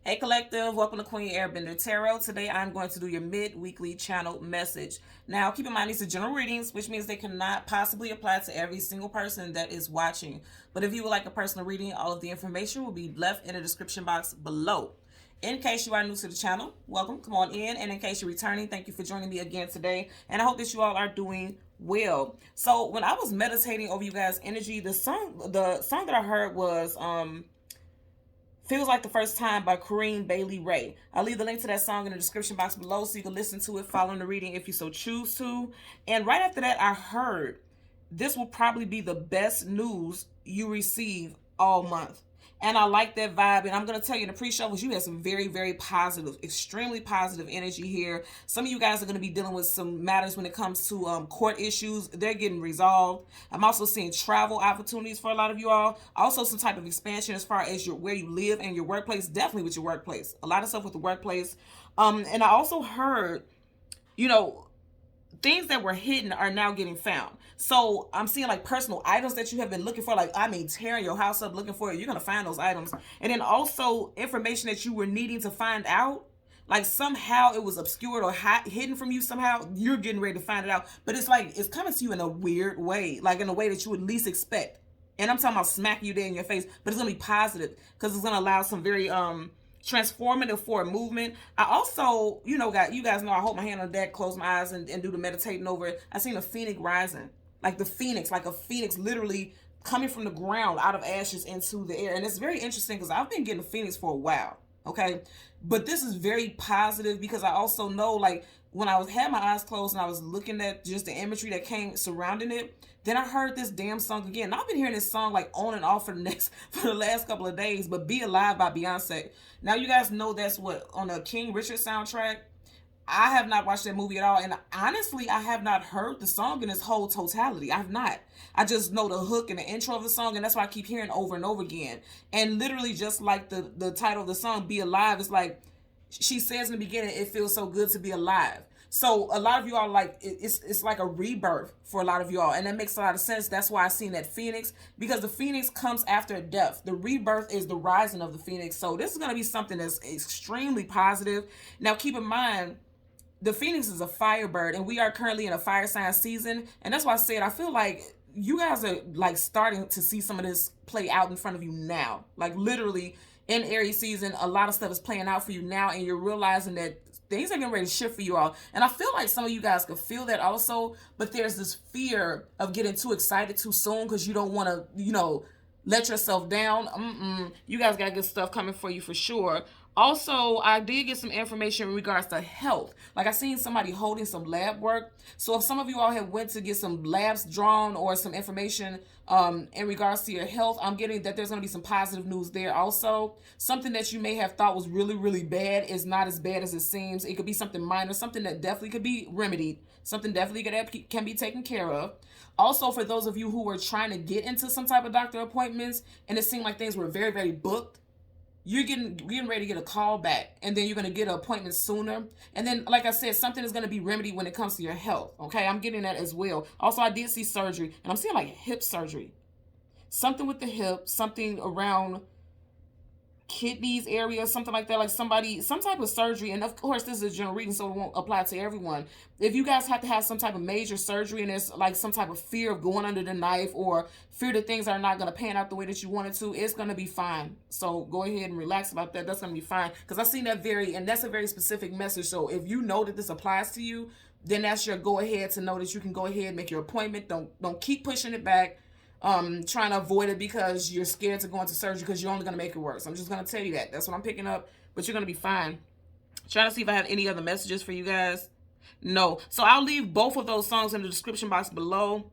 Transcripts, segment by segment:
Hey Collective, welcome to Queen Airbender Tarot. Today I'm going to do your mid-weekly channel message. Now keep in mind these are general readings, which means they cannot possibly apply to every single person that is watching. But if you would like a personal reading, all of the information will be left in the description box below. In case you are new to the channel, welcome, come on in. And in case you're returning, thank you for joining me again today. And I hope that you all are doing well. So when I was meditating over you guys' energy, the song that I heard was Feels Like the First Time by Kareem Bailey Ray. I'll leave the link to that song in the description box below so you can listen to it following the reading if you so choose to. And right after that, I heard this will probably be the best news you receive all month. And I like that vibe. And I'm going to tell you in the pre-show was you had some very, very positive, extremely positive energy here. Some of you guys are going to be dealing with some matters when it comes to court issues. They're getting resolved. I'm also seeing travel opportunities for a lot of you all. Also some type of expansion as far as where you live and your workplace. Definitely with your workplace. A lot of stuff with the workplace. And I also heard, things that were hidden are now getting found. So I'm seeing like personal items that you have been looking for, like tearing your house up looking for it. You're gonna find those items. And then also information that you were needing to find out, like somehow it was obscured or hidden from you somehow. You're getting ready to find it out, but it's like it's coming to you in a weird way, like in a way that you would least expect. And I'm talking about smacking you dead in your face, but it's gonna be positive because it's gonna allow some very transformative forward movement. I also, you guys know I hold my hand on deck, close my eyes, and do the meditating over it. I seen a phoenix rising, like the phoenix, like a phoenix literally coming from the ground out of ashes into the air. And it's very interesting because I've been getting a phoenix for a while, okay? But this is very positive because I also know, like, when I had my eyes closed and I was looking at just the imagery that came surrounding it, then I heard this damn song again. And I've been hearing this song like on and off for the last couple of days, but Be Alive by Beyonce. Now you guys know that's what on the King Richard soundtrack. I have not watched that movie at all, and honestly, I have not heard the song in its whole totality. I have not. I just know the hook and the intro of the song, and that's why I keep hearing over and over again. And literally, just like the title of the song, "Be Alive," is like she says in the beginning, "It feels so good to be alive." So a lot of you all like it's like a rebirth for a lot of you all, and that makes a lot of sense. That's why I seen that phoenix, because the phoenix comes after death. The rebirth is the rising of the phoenix. So this is going to be something that's extremely positive. Now keep in mind, the phoenix is a firebird, and we are currently in a fire sign season, and that's why I said I feel like you guys are like starting to see some of this play out in front of you now. Like literally in Aries season, a lot of stuff is playing out for you now, and you're realizing that things are getting ready to shift for you all. And I feel like some of you guys could feel that also, but there's this fear of getting too excited too soon because you don't want to, let yourself down. You guys got good stuff coming for you for sure. Also, I did get some information in regards to health. Like I seen somebody holding some lab work. So if some of you all have went to get some labs drawn or some information in regards to your health, I'm getting that there's going to be some positive news there also. Something that you may have thought was really, really bad is not as bad as it seems. It could be something minor, something that definitely could be remedied, something definitely can be taken care of. Also, for those of you who were trying to get into some type of doctor appointments and it seemed like things were very, very booked, you're getting ready to get a call back, and then you're going to get an appointment sooner. And then, like I said, something is going to be remedied when it comes to your health. Okay, I'm getting that as well. Also, I did see surgery, and I'm seeing like hip surgery. Something with the hip, something around kidneys area, something like that, like some type of surgery. And of course this is a general reading, so it won't apply to everyone. If you guys have to have some type of major surgery and there's like some type of fear of going under the knife or fear that things are not going to pan out the way that you want it to, it's going to be fine. So go ahead and relax about that. That's going to be fine, because I seen that and that's a very specific message. So if you know that this applies to you, then that's your go ahead to know that you can go ahead and make your appointment. Don't keep pushing it back, trying to avoid it because you're scared to go into surgery because you're only going to make it worse. I'm just going to tell you that. That's what I'm picking up, but you're going to be fine. Trying to see if I have any other messages for you guys. No. So I'll leave both of those songs in the description box below.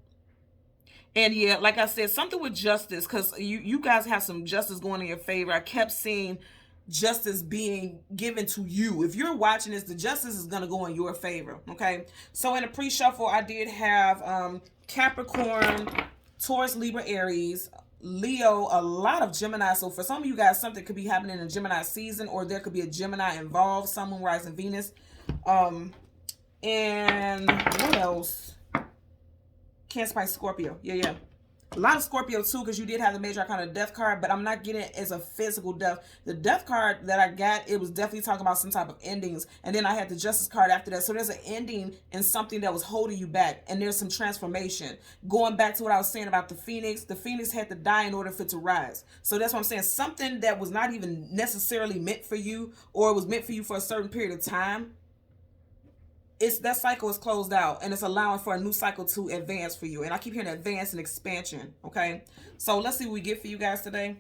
And yeah, like I said, something with justice, because you guys have some justice going in your favor. I kept seeing justice being given to you. If you're watching this, the justice is going to go in your favor. Okay. So in the pre-shuffle, I did have Capricorn, Taurus, Libra, Aries, Leo, a lot of Gemini. So for some of you guys, something could be happening in Gemini season, or there could be a Gemini involved, Sun, Moon, Rising, Venus. And what else? Cancer, Pisces, Scorpio. Yeah. A lot of Scorpio too, because you did have the major arcana death card, but I'm not getting it as a physical death. The death card that I got, it was definitely talking about some type of endings. And then I had the justice card after that. So there's an ending in something that was holding you back. And there's some transformation. Going back to what I was saying about the phoenix had to die in order for it to rise. So that's what I'm saying. Something that was not even necessarily meant for you, or it was meant for you for a certain period of time, that cycle is closed out, and it's allowing for a new cycle to advance for you. And I keep hearing advance and expansion. Okay, so let's see what we get for you guys today.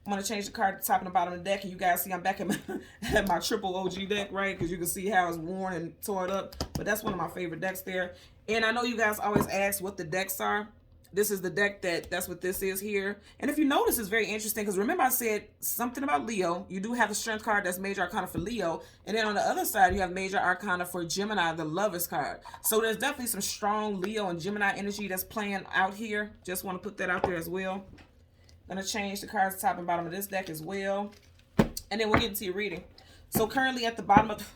I'm going to change the card at the top and the bottom of the deck, and you guys see I'm back at my triple OG deck, right? Because you can see how it's worn and torn up. But that's one of my favorite decks there. And I know you guys always ask what the decks are. This is the deck that's what this is here. And if you notice, it's very interesting because remember I said something about Leo. You do have the strength card that's major arcana for Leo. And then on the other side, you have major arcana for Gemini, the lovers card. So there's definitely some strong Leo and Gemini energy that's playing out here. Just want to put that out there as well. Going to change the cards top and bottom of this deck as well. And then we'll get into your reading. So currently at the bottom of...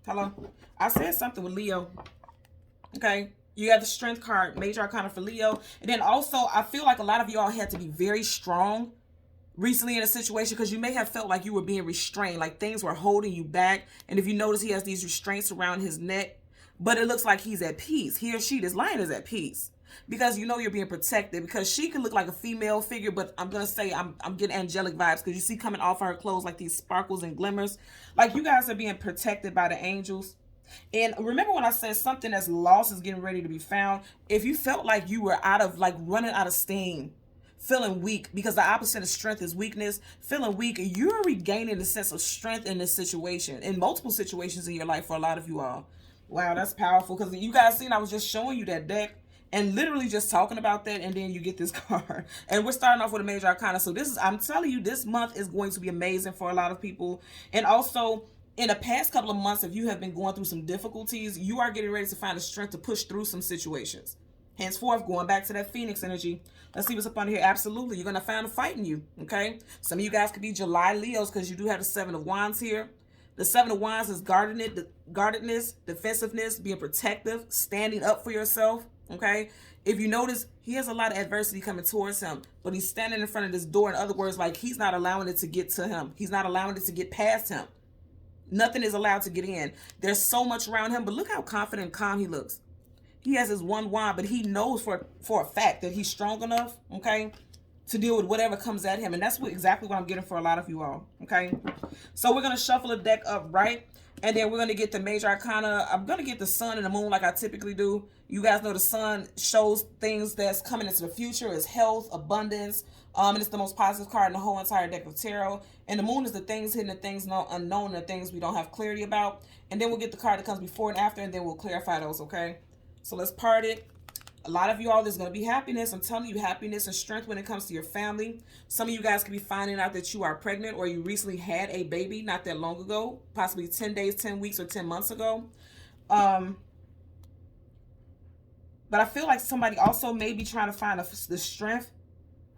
Hello? I said something with Leo. Okay. You have the strength card, major arcana for Leo. And then also, I feel like a lot of y'all had to be very strong recently in a situation because you may have felt like you were being restrained, like things were holding you back. And if you notice, he has these restraints around his neck, but it looks like he's at peace. He or she, this lion, is at peace because you know you're being protected, because she can look like a female figure, but I'm going to say I'm getting angelic vibes because you see coming off of her clothes like these sparkles and glimmers. Like you guys are being protected by the angels. And remember when I said something that's lost is getting ready to be found? If you felt like you were running out of steam, feeling weak, because the opposite of strength is weakness, feeling weak, you're regaining the sense of strength in this situation, in multiple situations in your life for a lot of you all. Wow, that's powerful, because you guys seen I was just showing you that deck and literally just talking about that, and then you get this card. And we're starting off with a major arcana. So this is, I'm telling you, this month is going to be amazing for a lot of people. And also, in the past couple of months, if you have been going through some difficulties, you are getting ready to find the strength to push through some situations. Henceforth, going back to that Phoenix energy. Let's see what's up under here. Absolutely. You're going to find a fight in you. Okay. Some of you guys could be July Leos because you do have the 7 of Wands here. The 7 of Wands is guardedness, defensiveness, being protective, standing up for yourself. Okay. If you notice, he has a lot of adversity coming towards him, but he's standing in front of this door. In other words, like he's not allowing it to get to him. He's not allowing it to get past him. Nothing is allowed to get in. There's so much around him, but look how confident and calm he looks. He has his one wand, but he knows for a fact that he's strong enough, okay, to deal with whatever comes at him. And that's exactly what I'm getting for a lot of you all, okay? So we're going to shuffle the deck up, right? And then we're going to get the major arcana. I'm going to get the sun and the moon like I typically do. You guys know the sun shows things that's coming into the future. It's health, abundance, and it's the most positive card in the whole entire deck of tarot. And the moon is the things hidden, the things unknown, the things we don't have clarity about. And then we'll get the card that comes before and after, and then we'll clarify those, okay? So let's part it. A lot of you all, there's going to be happiness. I'm telling you, happiness and strength when it comes to your family. Some of you guys could be finding out that you are pregnant or you recently had a baby not that long ago, possibly 10 days, 10 weeks, or 10 months ago. But I feel like somebody also may be trying to find the strength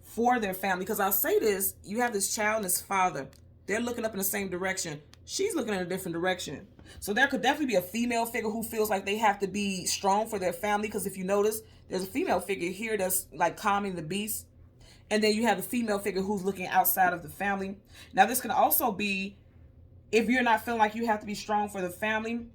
for their family. Because I'll say this, you have this child and this father. They're looking up in the same direction. She's looking in a different direction. So there could definitely be a female figure who feels like they have to be strong for their family. Because if you notice, there's a female figure here that's like calming the beast. And then you have a female figure who's looking outside of the family. Now, this can also be, if you're not feeling like you have to be strong for the family,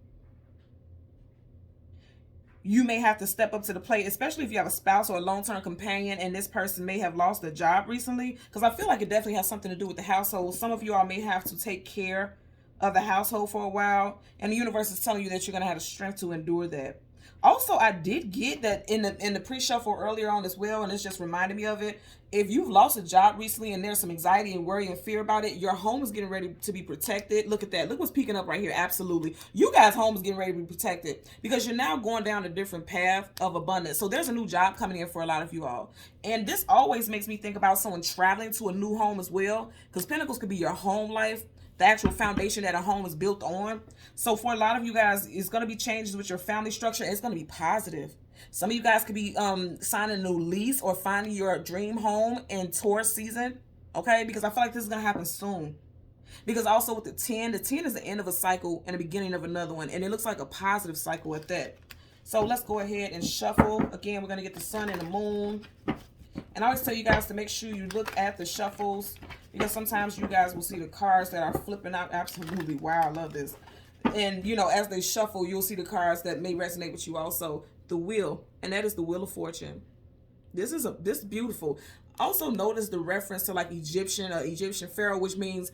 you may have to step up to the plate, especially if you have a spouse or a long-term companion and this person may have lost a job recently. Because I feel like it definitely has something to do with the household. Some of you all may have to take care of the household for a while, and the universe is telling you that you're going to have the strength to endure that. Also, I did get that in the pre-shuffle earlier on as well, and it's just reminded me of it. If you've lost a job recently and there's some anxiety and worry and fear about it, your home is getting ready to be protected. Look at that. Look what's peeking up right here. Absolutely. You guys' home is getting ready to be protected because you're now going down a different path of abundance. So there's a new job coming in for a lot of you all. And this always makes me think about someone traveling to a new home as well, because Pentacles could be your home life, the actual foundation that a home is built on. So for a lot of you guys, it's going to be changes with your family structure. It's going to be positive. Some of you guys could be signing a new lease or finding your dream home in Taurus season, okay? Because I feel like this is going to happen soon. Because also with the 10 is the end of a cycle and the beginning of another one. And it looks like a positive cycle at that. So let's go ahead and shuffle. Again, we're going to get the sun and the moon. And I always tell you guys to make sure you look at the shuffles, because sometimes you guys will see the cards that are flipping out. Absolutely. Wow, I love this. And, you know, as they shuffle, you'll see the cards that may resonate with you also. The wheel, and that is the Wheel of Fortune. This is beautiful. Also notice the reference to like Egyptian pharaoh, which means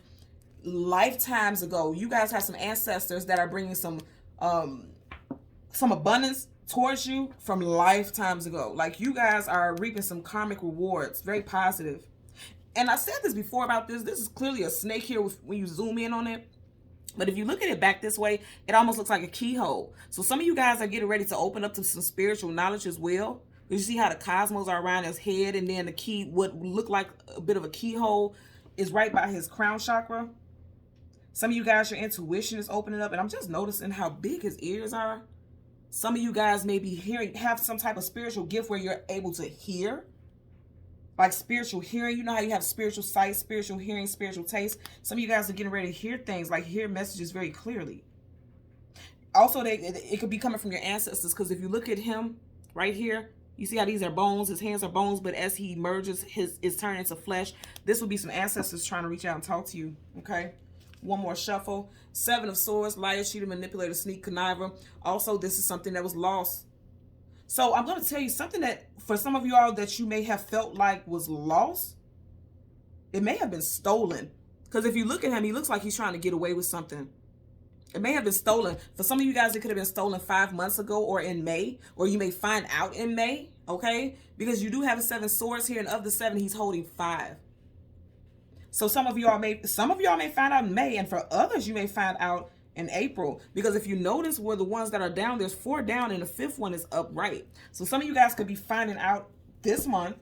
lifetimes ago. You guys have some ancestors that are bringing some abundance towards you from lifetimes ago. Like you guys are reaping some karmic rewards. Very positive. And I said this before about this. This is clearly a snake here when you zoom in on it. But if you look at it back this way, it almost looks like a keyhole. So some of you guys are getting ready to open up to some spiritual knowledge as well. You see how the cosmos are around his head, and then the key, what looked like a bit of a keyhole, is right by his crown chakra. Some of you guys, your intuition is opening up, and I'm just noticing how big his ears are. Some of you guys may be have some type of spiritual gift where you're able to hear. Like spiritual hearing. You know how you have spiritual sight, spiritual hearing, spiritual taste. Some of you guys are getting ready to hear things, like hear messages very clearly. Also, it could be coming from your ancestors, because if you look at him right here, you see how these are bones, his hands are bones, but as he merges, is turned into flesh. This would be some ancestors trying to reach out and talk to you, okay? One more shuffle. Seven of Swords, liar, cheater, manipulator, sneak, conniver. Also, this is something that was lost. So I'm going to tell you something that for some of y'all that you may have felt like was lost, it may have been stolen. Because if you look at him, he looks like he's trying to get away with something. It may have been stolen. For some of you guys, it could have been stolen 5 months ago or in May, or you may find out in May, okay? Because you do have a 7 swords here, and of the 7, he's holding 5. So some of y'all may find out in May, and for others, you may find out in April. Because if you notice where the ones that are down, there's 4 down, and the 5th one is upright. So some of you guys could be finding out this month,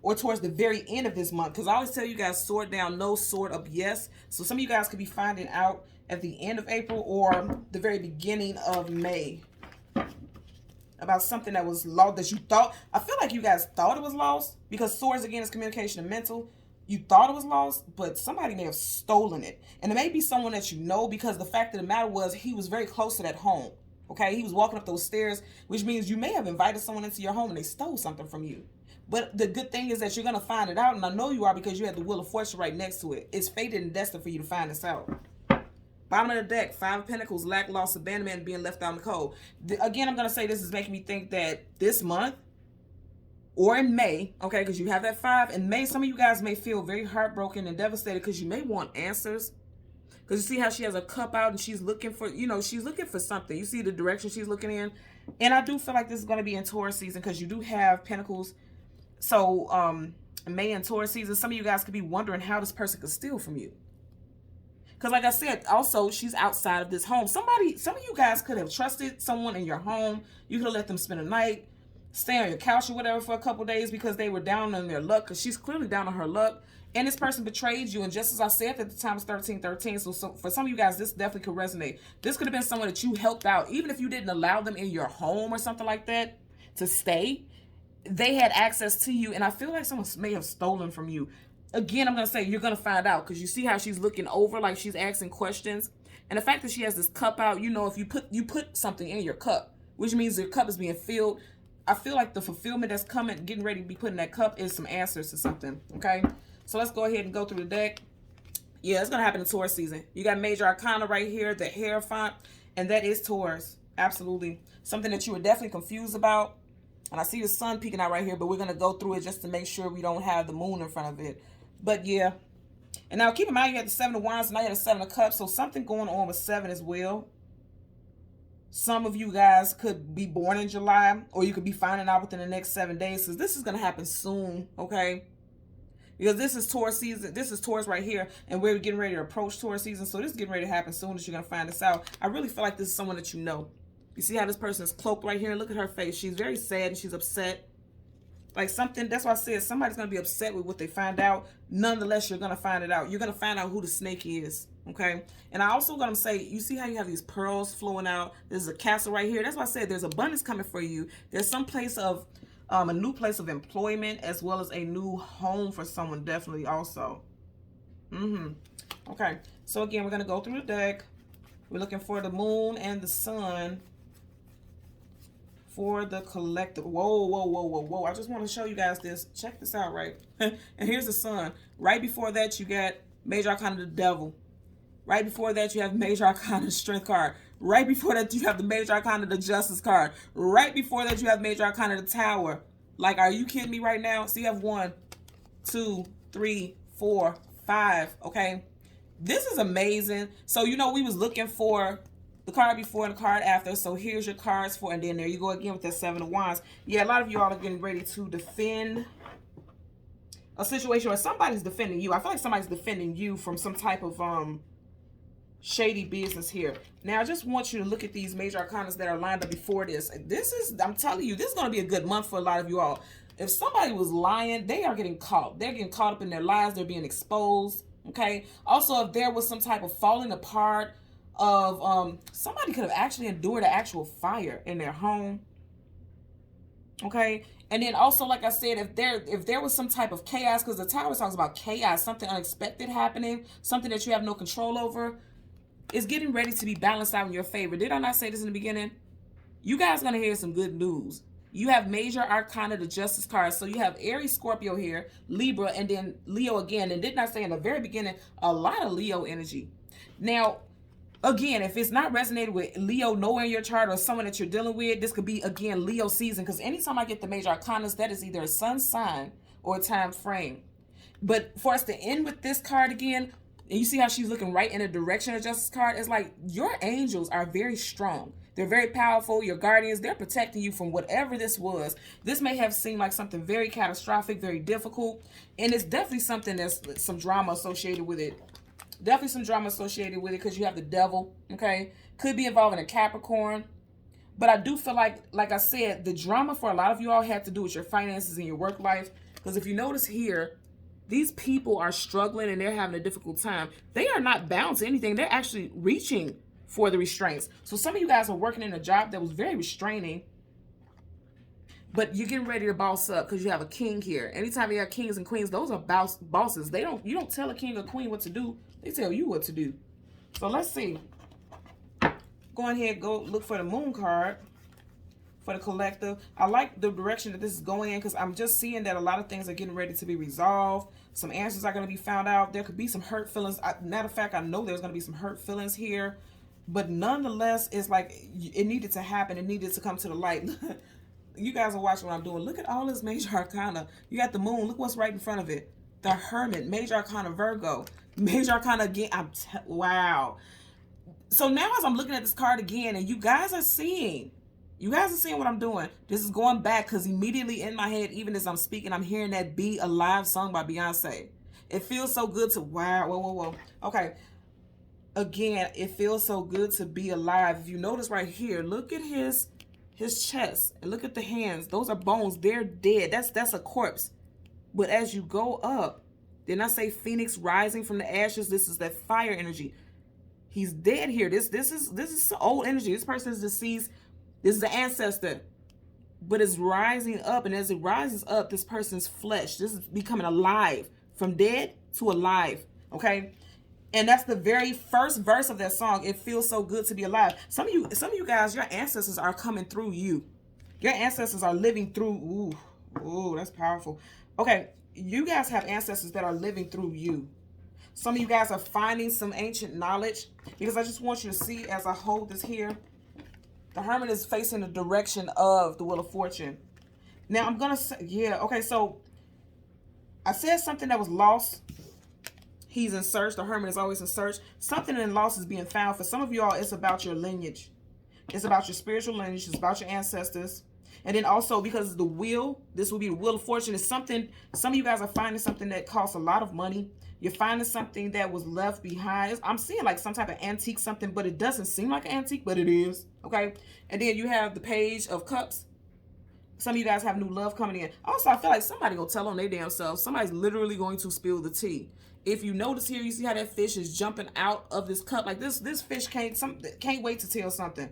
or towards the very end of this month. Because I always tell you guys, sword down, no, sword up, yes. So some of you guys could be finding out at the end of April or the very beginning of May about something that was lost, that you thought. I feel like you guys thought it was lost, because swords, again, is communication and mental. You thought it was lost, but somebody may have stolen it. And it may be someone that you know, because the fact of the matter was he was very close to that home. Okay, he was walking up those stairs, which means you may have invited someone into your home and they stole something from you. But the good thing is that you're going to find it out, and I know you are, because you have the Wheel of Fortune right next to it. It's fated and destined for you to find this out. Bottom of the deck, 5 of Pentacles, lack, loss, abandonment, and being left out in the cold. Again, I'm going to say this is making me think that this month or in May, okay, because you have that 5. In May, some of you guys may feel very heartbroken and devastated, because you may want answers. Because you see how she has a cup out and she's looking for, she's looking for something. You see the direction she's looking in. And I do feel like this is going to be in Taurus season, because you do have Pentacles. So, May and Taurus season, some of you guys could be wondering how this person could steal from you. Because like I said, also, she's outside of this home. Some of you guys could have trusted someone in your home. You could have let them spend a night, stay on your couch or whatever for a couple days, because they were down on their luck, because she's clearly down on her luck. And this person betrayed you. And just as I said at the time, it's 1313. So for some of you guys, this definitely could resonate. This could have been someone that you helped out. Even if you didn't allow them in your home or something like that to stay, they had access to you. And I feel like someone may have stolen from you. Again, I'm going to say you're going to find out, because you see how she's looking over, like she's asking questions. And the fact that she has this cup out, if you put something in your cup, which means your cup is being filled. I feel like the fulfillment that's coming, getting ready to be put in that cup, is some answers to something, okay? So let's go ahead and go through the deck. Yeah, it's going to happen in Taurus season. You got Major Arcana right here, the Hierophant, and that is Taurus. Absolutely. Something that you were definitely confused about. And I see the sun peeking out right here, but we're going to go through it just to make sure we don't have the moon in front of it. But yeah. And now keep in mind, you had the 7 of Wands, and now you had the 7 of Cups. So something going on with 7 as well. Some of you guys could be born in July, or you could be finding out within the next 7 days, because this is going to happen soon, okay? Because this is Taurus season. This is Taurus right here, and we're getting ready to approach Taurus season. So this is getting ready to happen soon, that you're going to find this out. I really feel like this is someone that you know. You see how this person is cloaked right here? Look at her face. She's very sad and she's upset. Like something, that's why I said somebody's going to be upset with what they find out. Nonetheless, you're going to find it out. You're going to find out who the snake is, okay? And I also going to say, you see how you have these pearls flowing out? There's a castle right here. That's why I said there's abundance coming for you. There's some place of, a new place of employment, as well as a new home for someone, definitely also. Okay, so again, we're going to go through the deck. We're looking for the moon and the sun for the collective. Whoa, whoa, whoa, whoa, whoa. I just want to show you guys this. Check this out, right? And here's the sun. Right before that, you got Major Arcana the Devil. Right before that, you have Major Arcana the Strength card. Right before that, you have the Major Arcana the Justice card. Right before that, you have Major Arcana the Tower. Like, are you kidding me right now? So you have 1, 2, 3, 4, 5. Okay, this is amazing. So you know we was looking for the card before and the card after. So here's your cards for, and then there you go again with that 7 of Wands. Yeah, a lot of you all are getting ready to defend a situation where somebody's defending you. I feel like somebody's defending you from some type of shady business here. Now I just want you to look at these Major Arcanas that are lined up before this. This is, I'm telling you, this is going to be a good month for a lot of you all. If somebody was lying, they are getting caught. They're getting caught up in their lies. They're being exposed. Okay. Also, if there was some type of falling apart of somebody could have actually endured an actual fire in their home. Okay. And then also, like I said, if there was some type of chaos, because the Tower talks about chaos, something unexpected happening, something that you have no control over, is getting ready to be balanced out in your favor. Did I not say this in the beginning? You guys are going to hear some good news. You have Major Arcana, the Justice card. So you have Aries, Scorpio here, Libra, and then Leo again. And didn't I say in the very beginning, a lot of Leo energy. Now, again, if it's not resonated with Leo nowhere in your chart or someone that you're dealing with, this could be, again, Leo season. Because anytime I get the Major Arcanas, that is either a sun sign or a time frame. But for us to end with this card again, and you see how she's looking right in the direction of Justice card, it's like your angels are very strong. They're very powerful. Your guardians, they're protecting you from whatever this was. This may have seemed like something very catastrophic, very difficult. And it's definitely something that's some drama associated with it. Definitely some drama associated with it because you have the devil, okay? Could be involving a Capricorn. But I do feel like I said, the drama for a lot of you all had to do with your finances and your work life. Because if you notice here, these people are struggling and they're having a difficult time. They are not bound to anything. They're actually reaching for the restraints. So some of you guys are working in a job that was very restraining, but you're getting ready to boss up because you have a king here. Anytime you have kings and queens, those are bosses. You don't tell a king or queen what to do. They tell you what to do. So let's see. Go ahead, go look for the moon card for the collective. I like the direction that this is going in because I'm just seeing that a lot of things are getting ready to be resolved. Some answers are going to be found out. There could be some hurt feelings. Matter of fact, I know there's going to be some hurt feelings here. But nonetheless, it's like it needed to happen. It needed to come to the light. You guys are watching what I'm doing. Look at all this Major Arcana. You got the moon. Look what's right in front of it. The Hermit. Major Arcana Virgo. Major Arcana again. Wow. So now as I'm looking at this card again, and you guys are seeing what I'm doing. This is going back because immediately in my head, even as I'm speaking, I'm hearing that Be Alive song by Beyonce. It feels so good to, wow, whoa, whoa, whoa. Okay. Again, it feels so good to be alive. If you notice right here, look at his chest and look at the hands. Those are bones. They're dead. That's a corpse. But as you go up, didn't I say Phoenix rising from the ashes? This is that fire energy. He's dead here. This is old energy. This person is deceased. This is the ancestor. But it's rising up, and as it rises up, this person's flesh, this is becoming alive. From dead to alive. Okay? And that's the very first verse of that song. It feels so good to be alive. Some of you guys, your ancestors are coming through you. Your ancestors are living through. Ooh, that's powerful. Okay, you guys have ancestors that are living through you. Some of you guys are finding some ancient knowledge, because I just want you to see as I hold this here, the Hermit is facing the direction of the Wheel of Fortune. Now I'm gonna say, yeah, okay, so I said something that was lost. He's in search. The Hermit is always in search. Something in loss is being found. For some of you all, it's about your lineage. It's about your spiritual lineage. It's about your ancestors. And then also, because the wheel, this will be the Wheel of Fortune, is something, some of you guys are finding something that costs a lot of money. You're finding something that was left behind. I'm seeing like some type of antique something, but it doesn't seem like an antique, but it is. Okay. And then you have the Page of Cups. Some of you guys have new love coming in. Also, I feel like somebody gonna tell on their damn self. Somebody's literally going to spill the tea. If you notice here, you see how that fish is jumping out of this cup. Like this fish can't wait to tell something.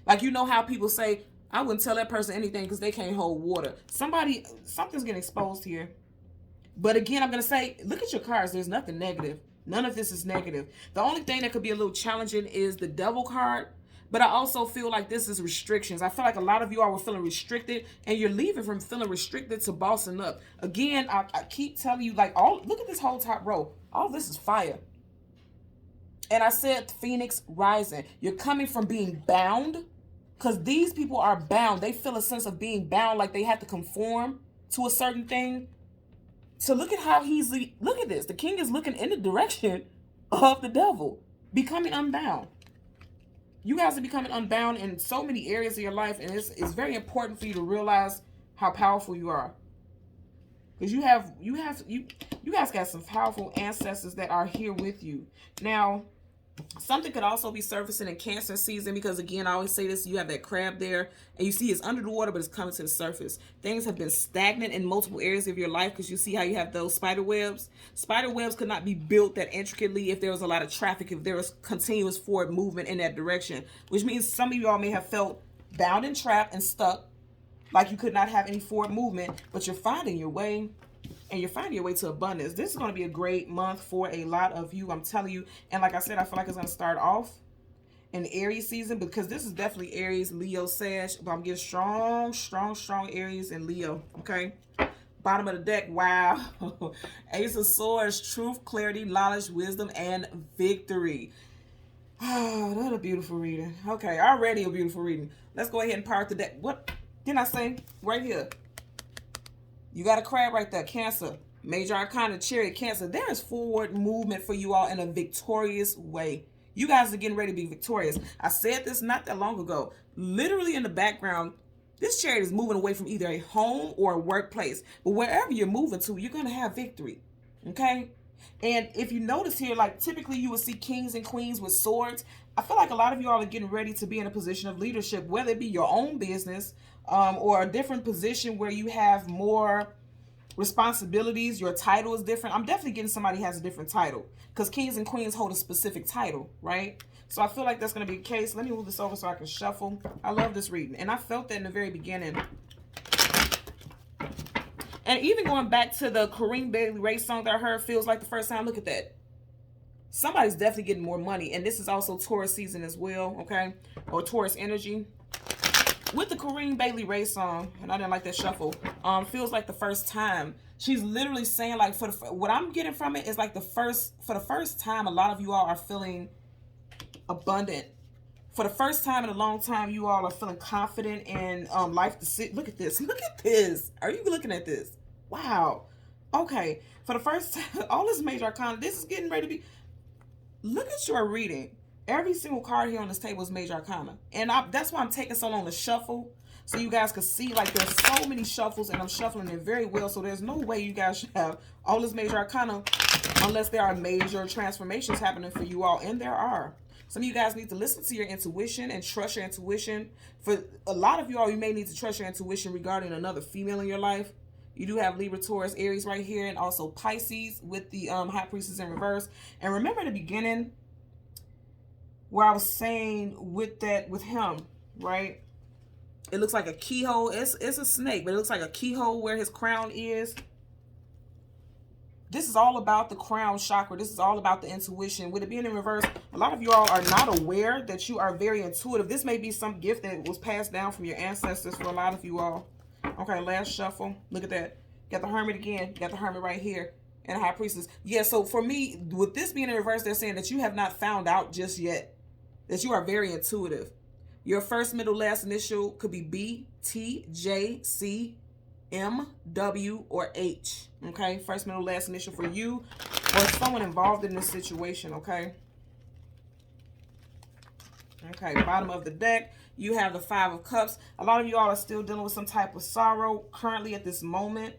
Like, you know how people say, I wouldn't tell that person anything because they can't hold water. Something's getting exposed here. But again, I'm going to say, look at your cards. There's nothing negative. None of this is negative. The only thing that could be a little challenging is the Devil card. But I also feel like this is restrictions. I feel like a lot of you all were feeling restricted, and you're leaving from feeling restricted to bossing up. Again, I keep telling you, like, look at this whole top row. All this is fire. And I said Phoenix rising. You're coming from being bound, because these people are bound. They feel a sense of being bound, like they have to conform to a certain thing. So look at how look at this. The king is looking in the direction of the devil, becoming unbound. You guys are becoming unbound in so many areas of your life, and it's very important for you to realize how powerful you are. Because you guys got some powerful ancestors that are here with you. Now, something could also be surfacing in Cancer season, because again, I always say this, you have that crab there and you see it's under the water, but it's coming to the surface. Things have been stagnant in multiple areas of your life, because you see how you have those spider webs. Spider webs could not be built that intricately if there was a lot of traffic, if there was continuous forward movement in that direction, which means some of you all may have felt bound and trapped and stuck, like you could not have any forward movement, but you're finding your way. And you're finding your way to abundance. This is going to be a great month for a lot of you, I'm telling you. And like I said, I feel like it's going to start off in the Aries season, because this is definitely Aries, Leo, Sag. But I'm getting strong Aries and Leo, okay? Bottom of the deck, wow. Ace of Swords, truth, clarity, knowledge, wisdom, and victory. Oh, that's a beautiful reading. Okay, already a beautiful reading. Let's go ahead and power the deck. What didn't I say? Right here. You got a crab right there, Cancer. Major Arcana, Chariot, Cancer. There is forward movement for you all in a victorious way. You guys are getting ready to be victorious. I said this not that long ago. Literally in the background, this chariot is moving away from either a home or a workplace. But wherever you're moving to, you're going to have victory. Okay? And if you notice here, like typically you will see kings and queens with swords. I feel like a lot of you all are getting ready to be in a position of leadership, whether it be your own business, or a different position where you have more responsibilities. Your title is different. I'm definitely getting somebody who has a different title, because kings and queens hold a specific title, right? So I feel like that's going to be the case. Let me move this over so I can shuffle. I love this reading, and I felt that in the very beginning. And even going back to the Kareem Bailey Ray song that I heard, feels like the first time. Look at that. Somebody's definitely getting more money, and this is also Taurus season as well, okay? Or Taurus energy. With the Kareem Bailey Ray song, and I didn't like that shuffle, feels like the first time. She's literally saying, like, what I'm getting from it is like for the first time, a lot of you all are feeling abundant. For the first time in a long time, you all are feeling confident in life. Look at this. Look at this. Are you looking at this? Wow. Okay. For the first time, all this major arcana, this is getting ready to be. Look at your reading. Every single card here on this table is major arcana. And that's why I'm taking so long to shuffle, so you guys can see, like, there's so many shuffles, and I'm shuffling it very well. So there's no way you guys should have all this major arcana unless there are major transformations happening for you all. And there are. Some of you guys need to listen to your intuition and trust your intuition. For a lot of you all, you may need to trust your intuition regarding another female in your life. You do have Libra, Taurus, Aries right here, and also Pisces with the High Priestess in reverse. And remember in the beginning where I was saying with him, right? It looks like a keyhole. It's a snake, but it looks like a keyhole where his crown is. This is all about the crown chakra. This is all about the intuition. With it being in reverse, a lot of you all are not aware that you are very intuitive. This may be some gift that was passed down from your ancestors for a lot of you all. Okay, last shuffle. Look at that. Got the Hermit again. Got the Hermit right here. And the High Priestess. Yeah, so for me, with this being in reverse, they're saying that you have not found out just yet that you are very intuitive. Your first, middle, last initial could be B, T, J, C, M, W, or H. Okay, first, middle, last initial for you or someone involved in this situation. Okay. Okay, bottom of the deck, you have the Five of Cups. A lot of you all are still dealing with some type of sorrow currently at this moment.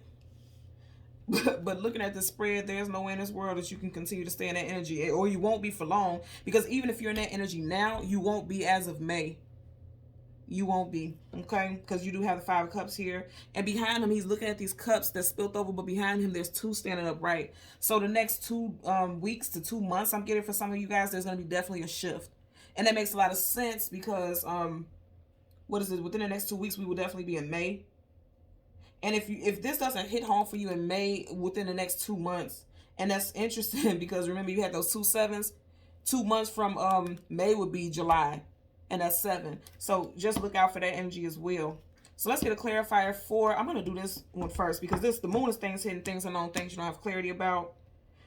But looking at the spread, there's no way in this world that you can continue to stay in that energy, or you won't be for long, because even if you're in that energy now, you won't be as of May. You won't be, okay? Because you do have the Five of Cups here. And behind him, he's looking at these cups that spilt over, but behind him, there's two standing upright. So the next 2 weeks to 2 months, I'm getting for some of you guys, there's going to be definitely a shift. And that makes a lot of sense because, what is it? Within the next 2 weeks, we will definitely be in May. And if this doesn't hit home for you in May, within the next 2 months, and that's interesting because remember you had those 2 sevens, 2 months from May would be July. and that's 7. So just look out for that energy as well. So let's get a clarifier for, I'm going to do this one first because the moon is things hidden, things unknown, things you don't have clarity about.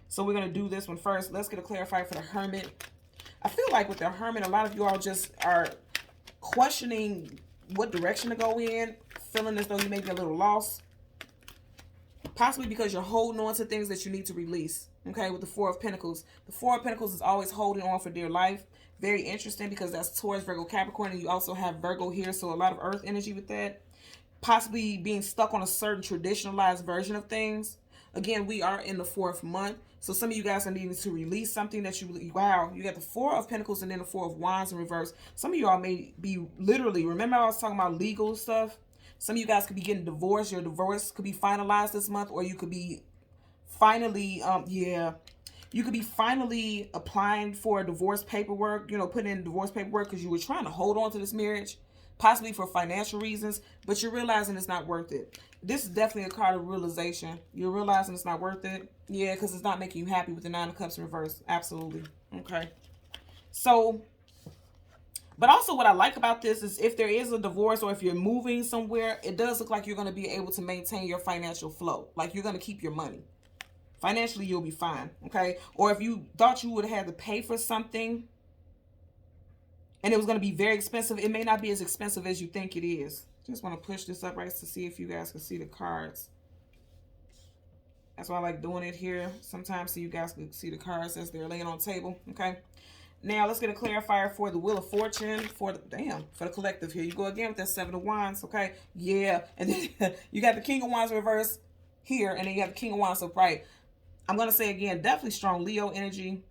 So we're going to do this one first. Let's get a clarifier for the Hermit. I feel like with the Hermit, a lot of you all just are questioning what direction to go in, feeling as though you may be a little lost. Possibly because you're holding on to things that you need to release. Okay, with the Four of Pentacles. The Four of Pentacles is always holding on for dear life. Very interesting because that's Taurus, Virgo, Capricorn, and you also have Virgo here, so a lot of earth energy with that. Possibly being stuck on a certain traditionalized version of things. Again, we are in the 4th month, so some of you guys are needing to release something that you, wow, you got the 4 of Pentacles and then the 4 of Wands in reverse. Some of you all may be literally, remember I was talking about legal stuff? Some of you guys could be getting divorced. Your divorce could be finalized this month, or you could be finally, you could be finally applying for divorce paperwork, you know, putting in divorce paperwork because you were trying to hold on to this marriage, possibly for financial reasons, but you're realizing it's not worth it. This is definitely a card of realization. You're realizing it's not worth it. Yeah, because it's not making you happy with the 9 of Cups in reverse. Absolutely. Okay. So, but also what I like about this is if there is a divorce or if you're moving somewhere, it does look like you're going to be able to maintain your financial flow. Like you're going to keep your money. Financially, you'll be fine. Okay. Or if you thought you would have had to pay for something and it was going to be very expensive, it may not be as expensive as you think it is. Just want to push this up right to see if you guys can see the cards. That's why I like doing it here sometimes so you guys can see the cards as they're laying on the table. Okay. Now let's get a clarifier for the Wheel of Fortune for the collective here. You go again with that 7 of Wands. Okay. Yeah. And then you got the King of Wands reverse here, and then you have the King of Wands upright. I'm going to say again, definitely strong Leo energy.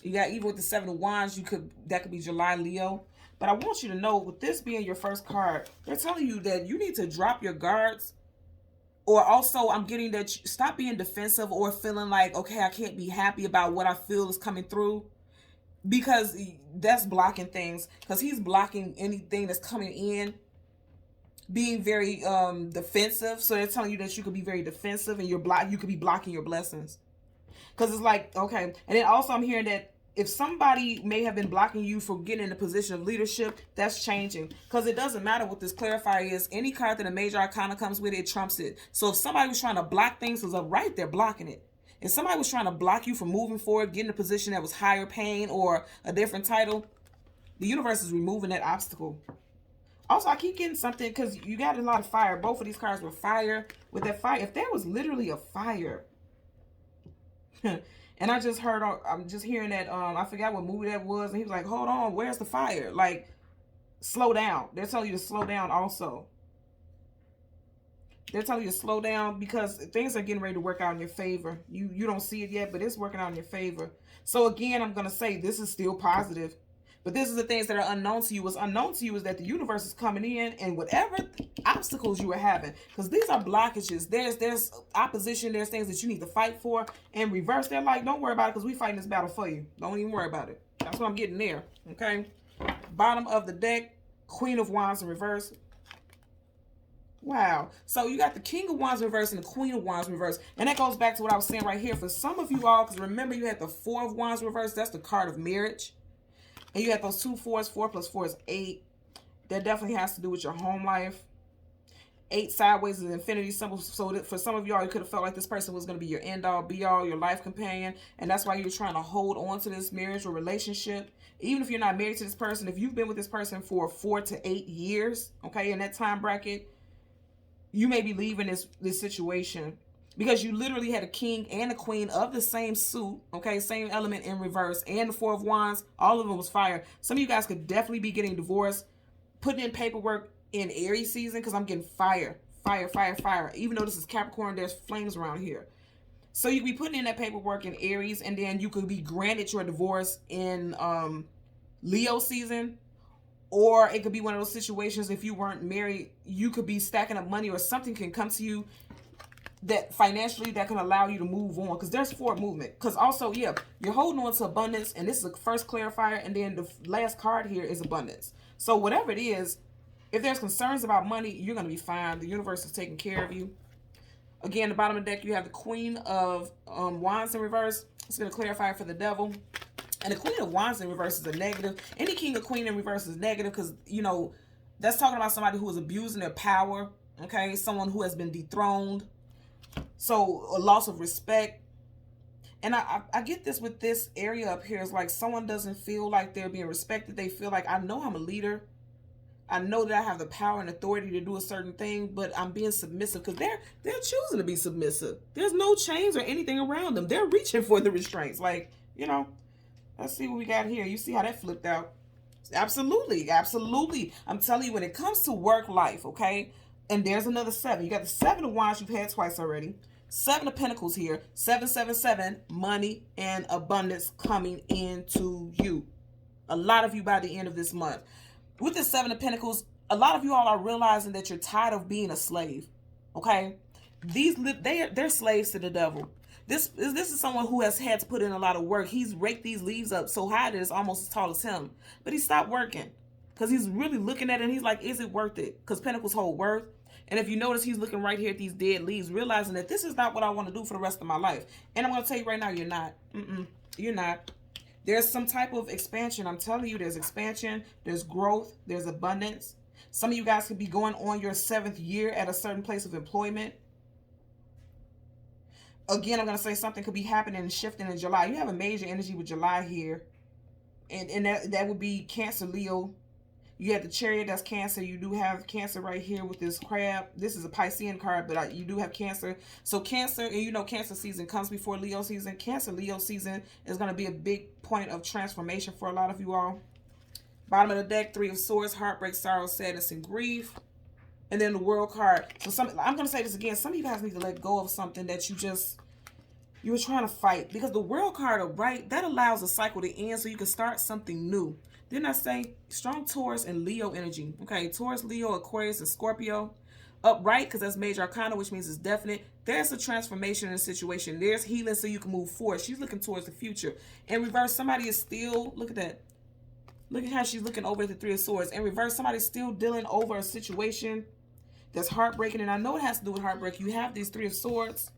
You got, even with the 7 of Wands, that could be July Leo. But I want you to know, with this being your first card, they're telling you that you need to drop your guards. Or also, I'm getting that stop being defensive or feeling like, okay, I can't be happy about what I feel is coming through. Because that's blocking things. Because he's blocking anything that's coming in. Being very defensive. So they're telling you that you could be very defensive and you could be blocking your blessings. Because it's like, okay. And then also I'm hearing that if somebody may have been blocking you from getting in a position of leadership, that's changing. Because it doesn't matter what this clarifier is. Any card that a major arcana comes with, it trumps it. So if somebody was trying to block things, was right there blocking it. If somebody was trying to block you from moving forward, getting a position that was higher paying or a different title, the universe is removing that obstacle. Also, I keep getting something because you got a lot of fire. Both of these cards were fire. With that fire, if there was literally a fire... And I just heard, I'm just hearing that, I forgot what movie that was. And he was like, hold on, where's the fire? Like, slow down. They're telling you to slow down also. They're telling you to slow down because things are getting ready to work out in your favor. You don't see it yet, but it's working out in your favor. So again, I'm going to say this is still positive. But this is the things that are unknown to you. What's unknown to you is that the universe is coming in and whatever obstacles you are having, because these are blockages. There's opposition. There's things that you need to fight for. And reverse, they're like, don't worry about it because we fighting this battle for you. Don't even worry about it. That's what I'm getting there. Okay. Bottom of the deck, Queen of Wands in reverse. Wow. So you got the King of Wands in reverse and the Queen of Wands in reverse. And that goes back to what I was saying right here. For some of you all, because remember you had the 4 of Wands in reverse. That's the card of marriage. And you got those 2 4s. 4 plus 4 is 8. That definitely has to do with your home life. 8 sideways is an infinity symbol. So that for some of y'all, you could have felt like this person was going to be your end all, be all, your life companion. And that's why you're trying to hold on to this marriage or relationship. Even if you're not married to this person, if you've been with this person for 4 to 8 years, okay, in that time bracket, you may be leaving this situation. Because you literally had a king and a queen of the same suit, okay, same element in reverse, and the 4 of Wands, all of them was fire. Some of you guys could definitely be getting divorced, putting in paperwork in Aries season, because I'm getting fire, fire, fire, fire. Even though this is Capricorn, there's flames around here. So you could be putting in that paperwork in Aries, and then you could be granted your divorce in Leo season. Or it could be one of those situations, if you weren't married, you could be stacking up money or something can come to you that financially that can allow you to move on, because there's forward movement. Because also, yeah, you're holding on to abundance, and this is the first clarifier, and then the last card here is abundance. So whatever it is, if there's concerns about money, you're going to be fine. The universe is taking care of you. Again, the bottom of the deck, you have the Queen of Wands in reverse. It's going to clarify for the Devil. And the Queen of Wands in reverse is a negative. Any King or Queen in reverse is negative because, you know, that's talking about somebody who is abusing their power, okay? Someone who has been dethroned. So a loss of respect. And I get this with this area up here. It's like someone doesn't feel like they're being respected. They feel like, I know I'm a leader. I know that I have the power and authority to do a certain thing, but I'm being submissive because they're choosing to be submissive. There's no chains or anything around them. They're reaching for the restraints. Like, you know, let's see what we got here. You see how that flipped out? Absolutely, absolutely. I'm telling you, when it comes to work life, okay, and there's another 7. You got the 7 of Wands you've had twice already. 7 of Pentacles here. 777, money and abundance coming into you. A lot of you by the end of this month. With the 7 of Pentacles, a lot of you all are realizing that you're tired of being a slave. Okay? They're slaves to the devil. This is someone who has had to put in a lot of work. He's raked these leaves up so high that it's almost as tall as him. But he stopped working because he's really looking at it and he's like, is it worth it? Because Pentacles hold worth. And if you notice, he's looking right here at these dead leaves, realizing that this is not what I want to do for the rest of my life. And I'm going to tell you right now, you're not. You're not. There's some type of expansion. I'm telling you, there's expansion, there's growth, there's abundance. Some of you guys could be going on your 7th year at a certain place of employment. Again, I'm going to say something could be happening and shifting in July. You have a major energy with July here. And that would be Cancer, Leo. You have the Chariot, that's Cancer. You do have Cancer right here with this crab. This is a Piscean card, but you do have Cancer. So Cancer, and you know Cancer season comes before Leo season. Cancer, Leo season is going to be a big point of transformation for a lot of you all. Bottom of the deck, 3 of Swords, heartbreak, sorrow, sadness, and grief. And then the World card. So I'm going to say this again. Some of you guys need to let go of something that you were trying to fight. Because the World card, right, that allows a cycle to end so you can start something new. Didn't I say strong Taurus and Leo energy? Okay, Taurus, Leo, Aquarius, and Scorpio. Upright, because that's major arcana, which means it's definite. There's a transformation in the situation. There's healing so you can move forward. She's looking towards the future. In reverse, somebody is still, look at that. Look at how she's looking over at the 3 of Swords. In reverse, somebody's still dealing over a situation that's heartbreaking. And I know it has to do with heartbreak. You have these 3 of Swords.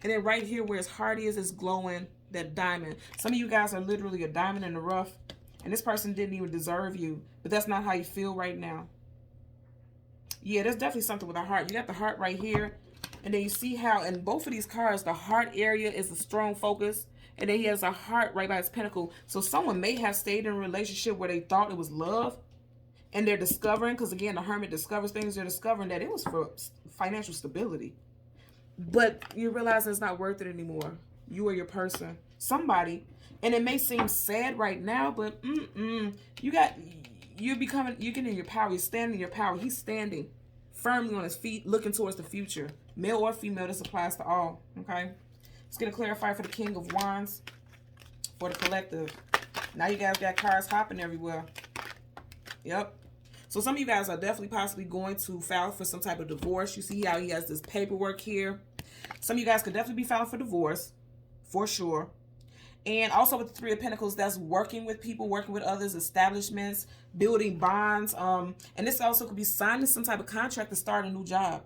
And then right here where his heart is glowing, that diamond. Some of you guys are literally a diamond in the rough. And this person didn't even deserve you. But that's not how you feel right now. Yeah, there's definitely something with the heart. You got the heart right here. And then you see how in both of these cards, the heart area is a strong focus. And then he has a heart right by his pentacle. So someone may have stayed in a relationship where they thought it was love. And they're discovering, because again, the hermit discovers things. They're discovering that it was for financial stability. But you realize it's not worth it anymore. You or your person. Somebody. And it may seem sad right now, but you're getting in your power. You're standing in your power. He's standing firmly on his feet, looking towards the future. Male or female, this applies to all. Okay? It's going to clarify for the King of Wands, for the collective. Now you guys got cards hopping everywhere. Yep. So some of you guys are definitely possibly going to file for some type of divorce. You see how he has this paperwork here. Some of you guys could definitely be filing for divorce, for sure. And also with the 3 of Pentacles, that's working with people, working with others, establishments, building bonds. And this also could be signing some type of contract to start a new job.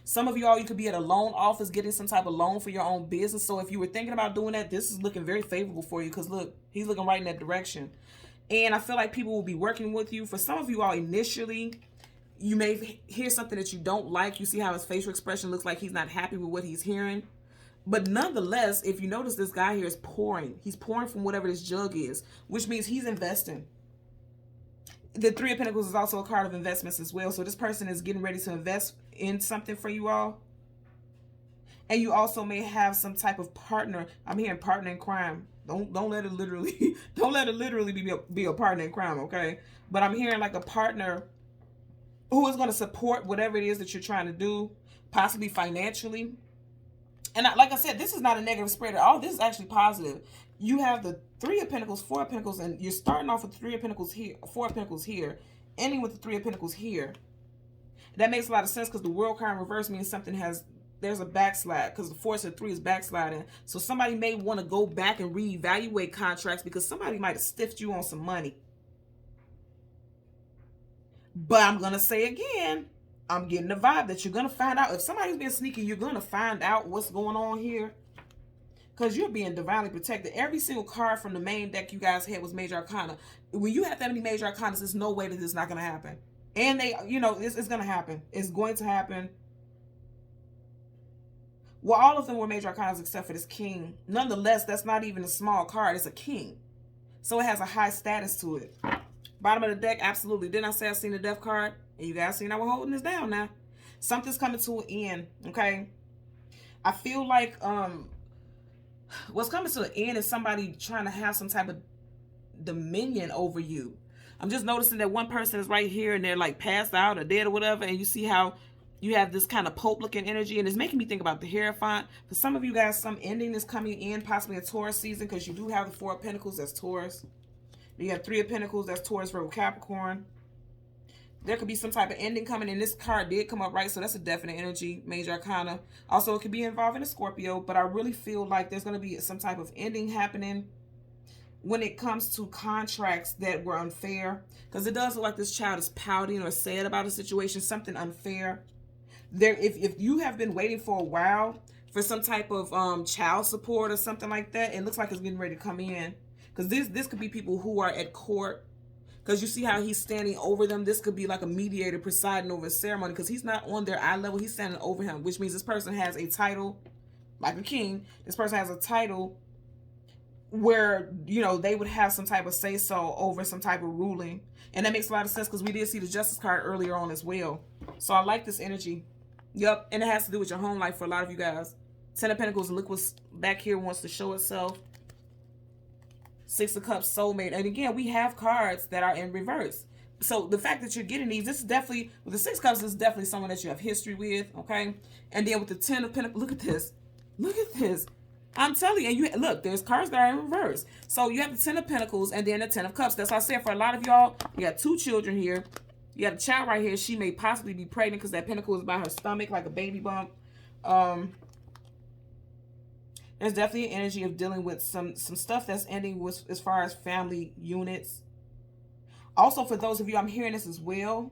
Some of y'all, you could be at a loan office getting some type of loan for your own business. So if you were thinking about doing that, this is looking very favorable for you because look, he's looking right in that direction. And I feel like people will be working with you. For some of you all, initially, you may hear something that you don't like. You see how his facial expression looks like he's not happy with what he's hearing. But nonetheless, if you notice, this guy here is pouring. He's pouring from whatever this jug is, which means he's investing. The 3 of Pentacles is also a card of investments as well. So this person is getting ready to invest in something for you all. And you also may have some type of partner. I'm hearing partner in crime. Don't let it literally be a partner in crime, okay? But I'm hearing like a partner who is going to support whatever it is that you're trying to do, possibly financially. And like I said, this is not a negative spread at all. This is actually positive. You have the 3 of Pentacles, 4 of Pentacles, and you're starting off with 3 of Pentacles here, 4 of Pentacles here, ending with the 3 of Pentacles here. That makes a lot of sense because the World card in reverse means there's a backslide because the Force of 3 is backsliding. So somebody may want to go back and reevaluate contracts because somebody might have stiffed you on some money. But I'm going to say again, I'm getting the vibe that you're going to find out. If somebody's been sneaky, you're going to find out what's going on here. because you're being divinely protected. Every single card from the main deck you guys had was major arcana. When you have that many major arcanas, there's no way that this is not going to happen. And they, you know, it's going to happen. It's going to happen. Well, all of them were major arcanas except for this king. Nonetheless, that's not even a small card. It's a king. So it has a high status to it. Bottom of the deck, absolutely. Didn't I say I seen the death card? And you guys seen I was holding this down now. Something's coming to an end, okay? I feel like what's coming to an end is somebody trying to have some type of dominion over you. I'm just noticing that one person is right here and they're like passed out or dead or whatever, and you see how you have this kind of Pope-looking energy, and it's making me think about the Hierophant. For some of you guys, some ending is coming in, possibly a Taurus season, because you do have the Four of Pentacles, that's Taurus. You have Three of Pentacles, that's Taurus, Virgo, Capricorn. There could be some type of ending coming, and this card did come up right, so that's a definite energy, major arcana. Also, it could be involving a Scorpio, but I really feel like there's going to be some type of ending happening when it comes to contracts that were unfair, because it does look like this child is pouting or sad about a situation, something unfair. If you have been waiting for a while for some type of child support or something like that, it looks like it's getting ready to come in, because this could be people who are at court, because you see how he's standing over them. This could be like a mediator presiding over a ceremony, because he's not on their eye level, he's standing over him, which means this person has a title like a king. This person has a title where, you know, they would have some type of say-so over some type of ruling. And that makes a lot of sense, because we did see the Justice card earlier on as well. So I like this energy. Yep, and it has to do with your home life for a lot of you guys. Ten of Pentacles, and look what's back here wants to show itself. Six of Cups, soulmate. And again, we have cards that are in reverse. So the fact that you're getting these, this is definitely, with the Six of Cups, this is definitely someone that you have history with, okay? And then with the Ten of Pentacles, look at this. Look at this. I'm telling you, and you look, there's cards that are in reverse. So you have the Ten of Pentacles and then the Ten of Cups. That's why I said for a lot of y'all, you got two children here. You got a child right here. She may possibly be pregnant because that pentacle is by her stomach, like a baby bump. There's definitely an energy of dealing with some stuff that's ending with as far as family units. Also, for those of you, I'm hearing this as well.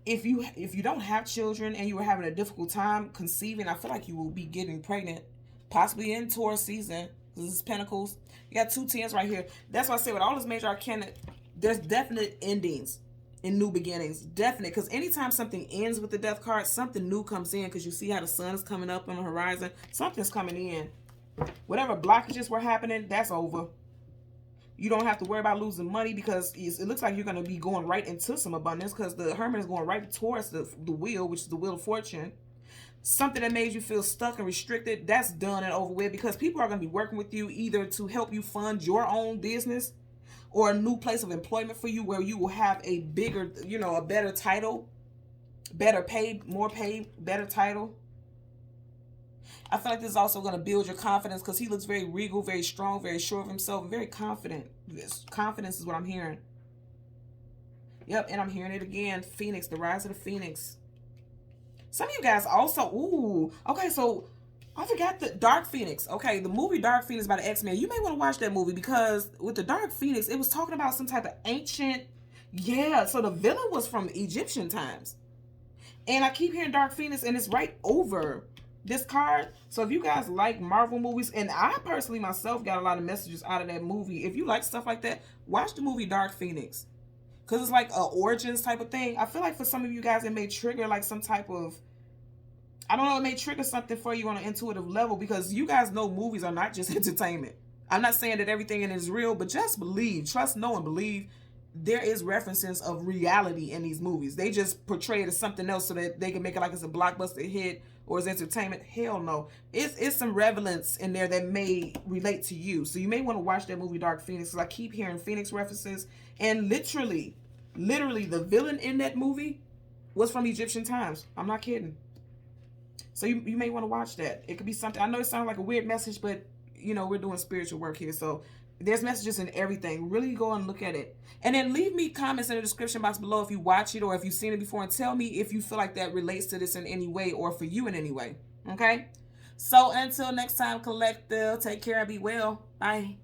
If you don't have children and you are having a difficult time conceiving, I feel like you will be getting pregnant, possibly in Taurus season. This is Pentacles. You got two tens right here. That's why I say with all this major arcana, there's definite endings and new beginnings. Definite, because anytime something ends with the Death card, something new comes in, because you see how the sun is coming up on the horizon. Something's coming in. Whatever blockages were happening, that's over. You don't have to worry about losing money, because it looks like you're going to be going right into some abundance, because the Hermit is going right towards the wheel, which is the Wheel of Fortune. Something that made you feel stuck and restricted, that's done and over with, because people are going to be working with you either to help you fund your own business or a new place of employment for you, where you will have a bigger, you know, a better title, better paid, more paid, better title. I feel like this is also going to build your confidence, because he looks very regal, very strong, very sure of himself, very confident. Confidence is what I'm hearing. Yep, and I'm hearing it again. Phoenix, the rise of the Phoenix. Some of you guys also, ooh, okay, so I forgot the Dark Phoenix. Okay, the movie Dark Phoenix by the X-Men. You may want to watch that movie, because with the Dark Phoenix, it was talking about some type of ancient, yeah, so the villain was from Egyptian times. And I keep hearing Dark Phoenix, and it's right over this card. So if you guys like Marvel movies, and I personally myself got a lot of messages out of that movie. If you like stuff like that, watch the movie Dark Phoenix, because it's like a origins type of thing. I feel like for some of you guys, it may trigger like some type of, I don't know, it may trigger something for you on an intuitive level, because you guys know movies are not just entertainment. I'm not saying that everything in it is real, but just believe, trust, know, and believe there is references of reality in these movies. They just portray it as something else so that they can make it like it's a blockbuster hit or it's entertainment. Hell no. It's some relevance in there that may relate to you. So you may want to watch that movie Dark Phoenix, because I keep hearing Phoenix references. And literally, the villain in that movie was from Egyptian times. I'm not kidding. So you may want to watch that. It could be something. I know it sounds like a weird message, but, you know, we're doing spiritual work here. So there's messages in everything. Really go and look at it. And then leave me comments in the description box below if you watch it or if you've seen it before, and tell me if you feel like that relates to this in any way or for you in any way. Okay? So until next time, collective, take care and be well. Bye.